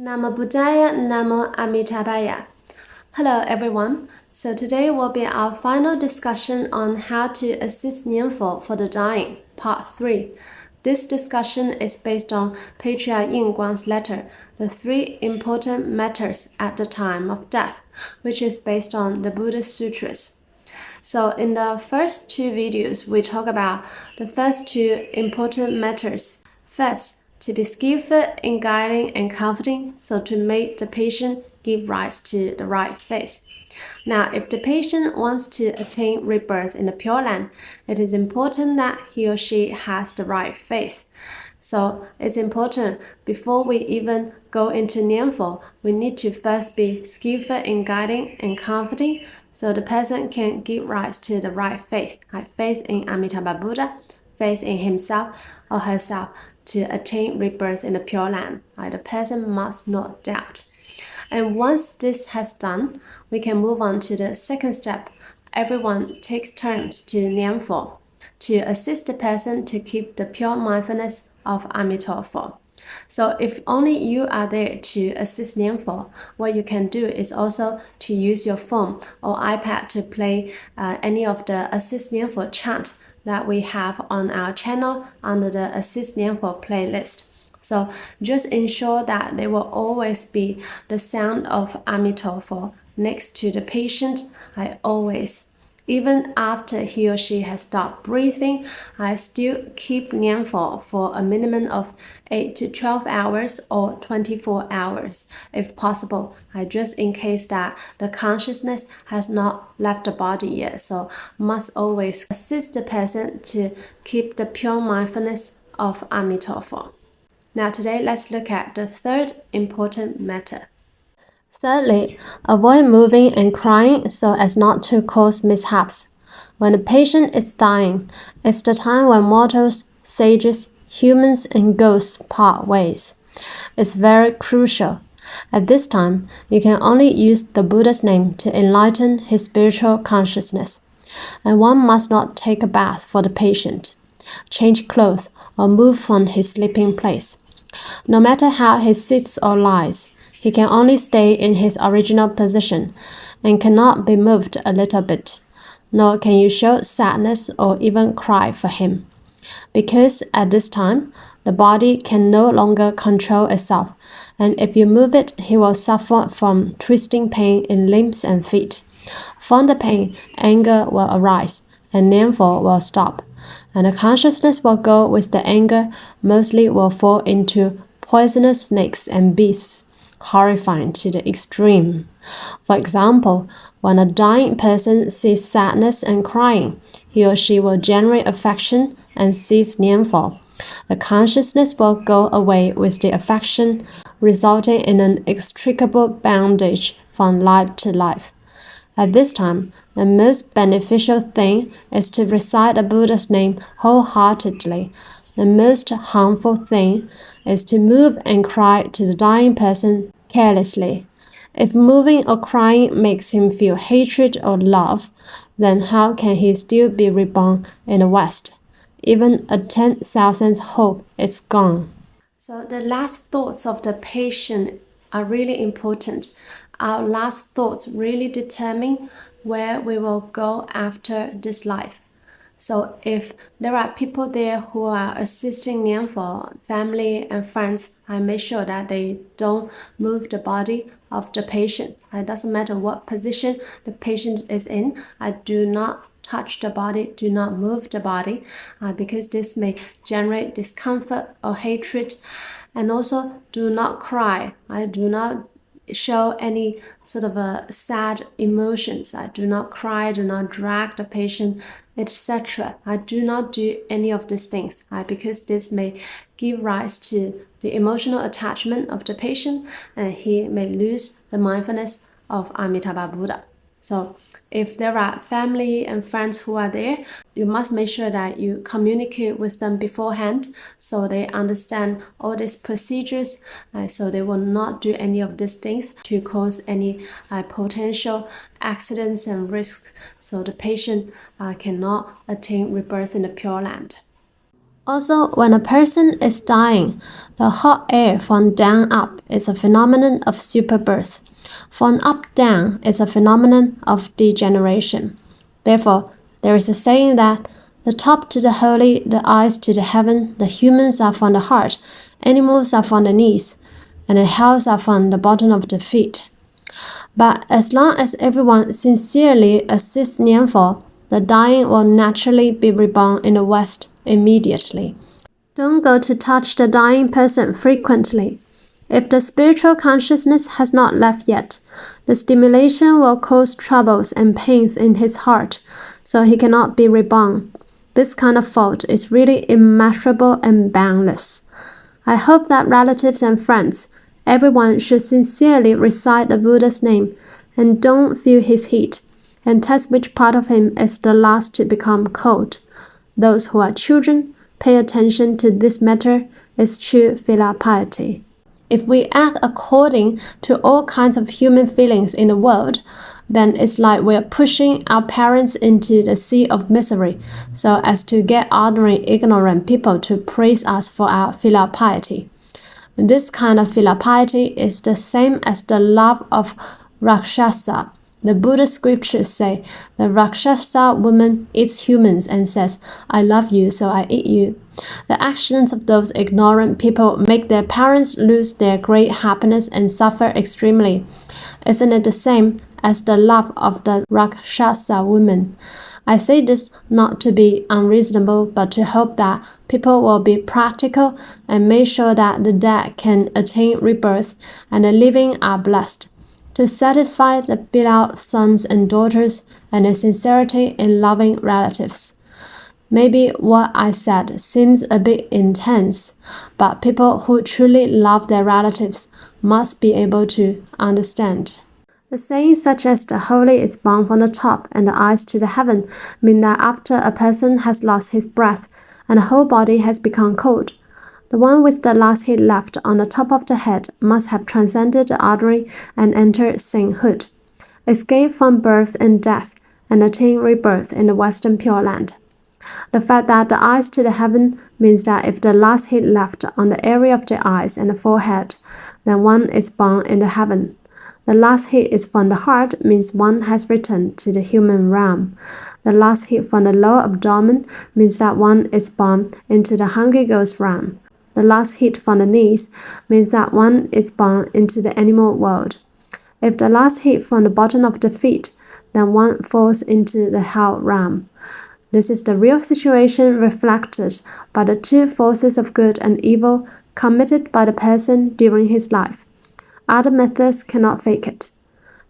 Namo Buddhaya, Namo Amitabha. Hello everyone. So today will be our final discussion on how to assist Nianfo for the dying, part 3. This discussion is based on Patriarch Yinguang's letter, The 3 Important Matters at the Time of Death, which is based on the Buddhist sutras. So in the first 2 videos, we talk about the first 2 important matters. First, to be skillful in guiding and comforting, so to make the patient give rise to the right faith. Now, if the patient wants to attain rebirth in the Pure Land, it is important that he or she has the right faith. So it's important before we even go into Nianfo, we need to first be skillful in guiding and comforting, so the person can give rise to the right faith, like faith in Amitabha Buddha, faith in himself or herself, to attain rebirth in the Pure Land. The person must not doubt. And once this has done, we can move on to the second step. Everyone takes turns to Nianfo to assist the person to keep the pure mindfulness of Amitofo. So if only you are there to assist Nianfo, what you can do is also to use your phone or iPad to play any of the Assist Nianfo chant that we have on our channel under the Assist Nianfo playlist. So just ensure that there will always be the sound of Amitofo next to the patient. Even after he or she has stopped breathing, I still keep Nianfo for a minimum of 8 to 12 hours or 24 hours if possible, just in case that the consciousness has not left the body yet. So must always assist the person to keep the pure mindfulness of Amitofo. Now today let's look at the third important matter. Thirdly, avoid moving and crying so as not to cause mishaps. When the patient is dying, it's the time when mortals, sages, humans, and ghosts part ways. It's very crucial. At this time, you can only use the Buddha's name to enlighten his spiritual consciousness. And one must not take a bath for the patient, change clothes, or move from his sleeping place. No matter how he sits or lies, he can only stay in his original position and cannot be moved a little bit, nor can you show sadness or even cry for him. Because at this time, the body can no longer control itself, and if you move it, he will suffer from twisting pain in limbs and feet. From the pain, anger will arise, and Nianfo will stop, and the consciousness will go with the anger, mostly will fall into poisonous snakes and beasts, horrifying to the extreme. For example, when a dying person sees sadness and crying, he or she will generate affection and seize Nianfo. The consciousness will go away with the affection, resulting in an inextricable bondage from life to life. At this time, the most beneficial thing is to recite the Buddha's name wholeheartedly. The most harmful thing is to move and cry to the dying person carelessly. If moving or crying makes him feel hatred or love, then how can he still be reborn in the West? Even a 10,000 hope is gone. So the last thoughts of the patient are really important. Our last thoughts really determine where we will go after this life. So if there are people there who are assisting Nianfo, family and friends, I make sure that they don't move the body of the patient. It doesn't matter what position the patient is in. I do not touch the body, do not move the body, because this may generate discomfort or hatred. And also do not cry. I do not show any sort of sad emotions. I do not cry, do not drag the patient, etc. I do not do any of these things, because this may give rise to the emotional attachment of the patient, and he may lose the mindfulness of Amitabha Buddha. So if there are family and friends who are there, you must make sure that you communicate with them beforehand so they understand all these procedures, so they will not do any of these things to cause any potential accidents and risks, so the patient cannot attain rebirth in the Pure Land. Also, when a person is dying, the hot air from down up is a phenomenon of superbirth. From up down is a phenomenon of degeneration. Therefore, there is a saying that the top to the holy, the eyes to the heaven, the humans are from the heart, animals are from the knees, and the hells are from the bottom of the feet. But as long as everyone sincerely assists Nianfo, the dying will naturally be reborn in the West immediately. Don't go to touch the dying person frequently. If the spiritual consciousness has not left yet, the stimulation will cause troubles and pains in his heart, so he cannot be reborn. This kind of fault is really immeasurable and boundless. I hope that relatives and friends, everyone should sincerely recite the Buddha's name and don't feel his heat, and test which part of him is the last to become cold. Those who are children, pay attention to this matter is true filial piety. If we act according to all kinds of human feelings in the world, then it's like we're pushing our parents into the sea of misery so as to get ordinary ignorant people to praise us for our filial piety. This kind of filial piety is the same as the love of Rakshasa. The Buddhist scriptures say the Rakshasa woman eats humans and says, "I love you, so I eat you." The actions of those ignorant people make their parents lose their great happiness and suffer extremely. Isn't it the same as the love of the Rakshasa woman? I say this not to be unreasonable, but to hope that people will be practical and make sure that the dead can attain rebirth and the living are blessed, to satisfy the filial sons and daughters and the sincerity in loving relatives. Maybe what I said seems a bit intense, but people who truly love their relatives must be able to understand. The sayings such as the holy is born from the top and the eyes to the heaven mean that after a person has lost his breath and the whole body has become cold, the one with the last heat left on the top of the head must have transcended the ordinary and entered sainthood, escaped from birth and death, and attained rebirth in the Western Pure Land. The fact that the eyes to the heaven means that if the last heat left on the area of the eyes and the forehead, then one is born in the heaven. The last heat is from the heart means one has returned to the human realm. The last heat from the lower abdomen means that one is born into the hungry ghost realm. The last heat from the knees means that one is born into the animal world. If the last heat from the bottom of the feet, then one falls into the hell realm. This is the real situation reflected by the two forces of good and evil committed by the person during his life. Other methods cannot fake it.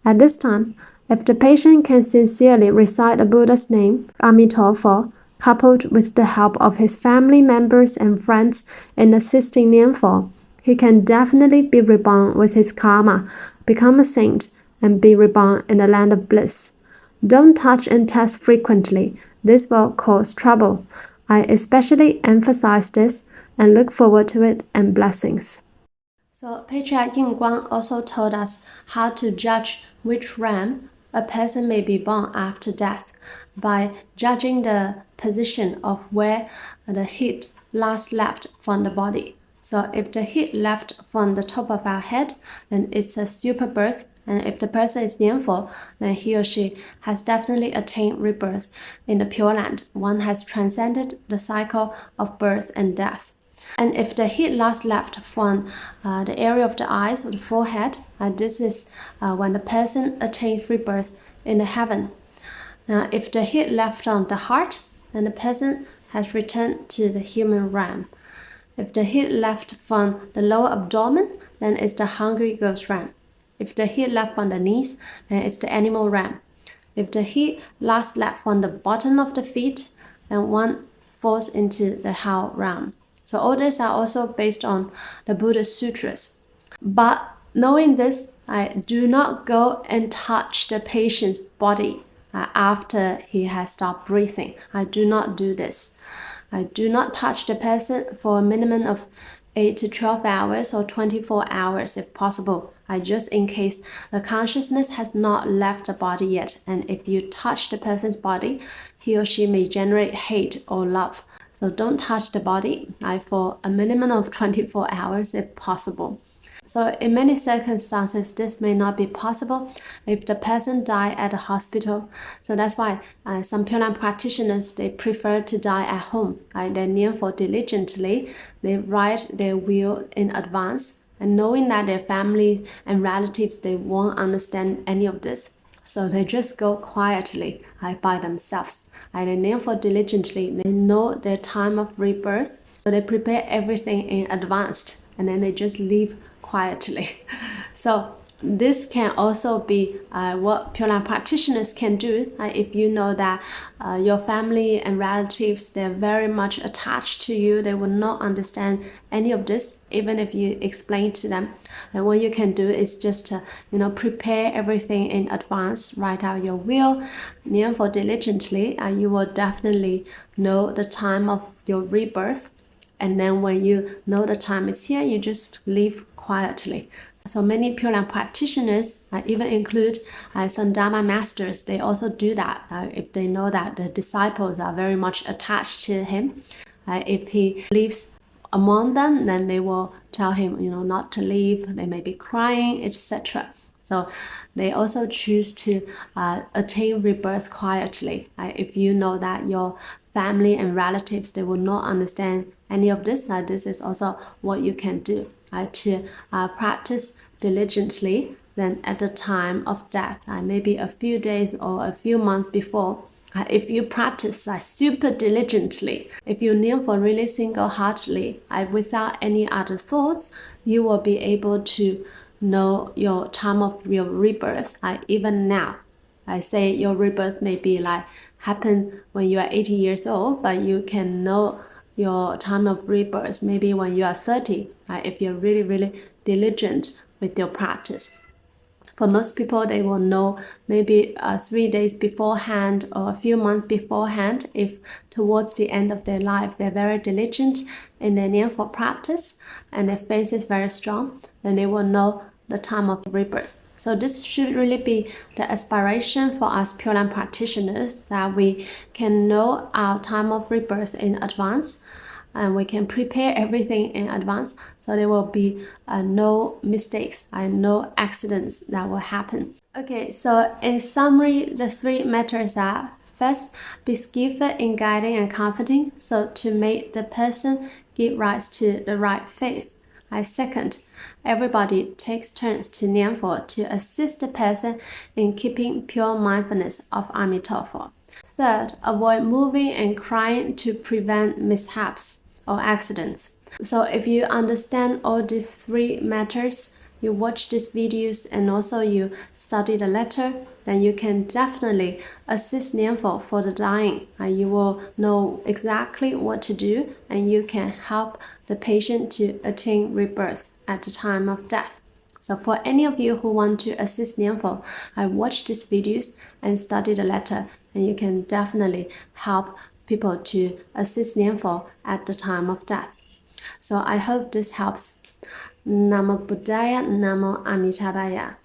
At this time, if the patient can sincerely recite the Buddha's name, Amitabha, coupled with the help of his family members and friends in assisting Nianfo, he can definitely be reborn with his karma, become a saint, and be reborn in the land of bliss. Don't touch and test frequently. This will cause trouble. I especially emphasize this and look forward to it and blessings. So Patriarch Yinguang also told us how to judge which realm a person may be born after death by judging the position of where the heat last left from the body. So if the heat left from the top of our head, then it's a super birth. And if the person is Nianfo, then he or she has definitely attained rebirth in the Pure Land. One has transcended the cycle of birth and death. And if the heat last left from the area of the eyes or the forehead, this is when the person attains rebirth in the heaven. Now, if the heat left on the heart, then the person has returned to the human realm. If the heat left from the lower abdomen, then it's the hungry ghost realm. If the heat left on the knees, then it's the animal realm. If the heat last left from the bottom of the feet, then one falls into the hell realm. So all these are also based on the Buddhist sutras. But knowing this, I do not go and touch the patient's body after he has stopped breathing. I do not do this. I do not touch the person for a minimum of 8 to 12 hours or 24 hours if possible. Just in case the consciousness has not left the body yet, and if you touch the person's body, he or she may generate hate or love. So don't touch the body for a minimum of 24 hours if possible. So in many circumstances, this may not be possible if the person died at a hospital. So that's why some Pure Land practitioners, they prefer to die at home. They Nianfo diligently, they write their will in advance, and knowing that their families and relatives, they won't understand any of this. So they just go quietly by themselves. They Nianfo diligently, they know their time of rebirth, so they prepare everything in advance, and then they just leave quietly. So this can also be what Pure Land practitioners can do. If you know that your family and relatives, they're very much attached to you, they will not understand any of this, even if you explain to them. And what you can do is just prepare everything in advance, write out your will, Nianfo diligently. You will definitely know the time of your rebirth. And then when you know the time is here, you just leave quietly. So many Pure Land practitioners, even include some Dharma masters, they also do that. If they know that the disciples are very much attached to him, if he lives among them, then they will tell him, not to leave. They may be crying, etc. So they also choose to attain rebirth quietly. If you know that your family and relatives, they will not understand any of this, this is also what you can do to practice diligently. Then at the time of death, maybe a few days or a few months before, if you practice super diligently, if you Nianfo really single-heartedly, without any other thoughts, you will be able to know your time of your rebirth. Even now, I say your rebirth may be happen when you are 80 years old, but you can know your time of rebirth maybe when you are 30, if you're really, really diligent with your practice. For most people, they will know maybe 3 days beforehand or a few months beforehand. If towards the end of their life, they're very diligent in their Nianfo practice and their faith is very strong, then they will know the time of rebirth. So this should really be the aspiration for us Pure Land practitioners, that we can know our time of rebirth in advance, and we can prepare everything in advance, so there will be no mistakes and no accidents that will happen. Okay, so in summary, the 3 matters are: first, be skillful in guiding and comforting, so to make the person give rise to the right faith. Second, everybody takes turns to Nianfo to assist the person in keeping pure mindfulness of Amitabha. Third, avoid moving and crying to prevent mishaps or accidents. So if you understand all these 3 matters, you watch these videos and also you study the letter, then you can definitely assist Nianfo for the dying. You will know exactly what to do, and you can help the patient to attain rebirth at the time of death. So for any of you who want to assist Nianfo, watch these videos and study the letter, and you can definitely help people to assist Nianfo at the time of death. So I hope this helps. Namo Buddhaya, Namo Amitabha.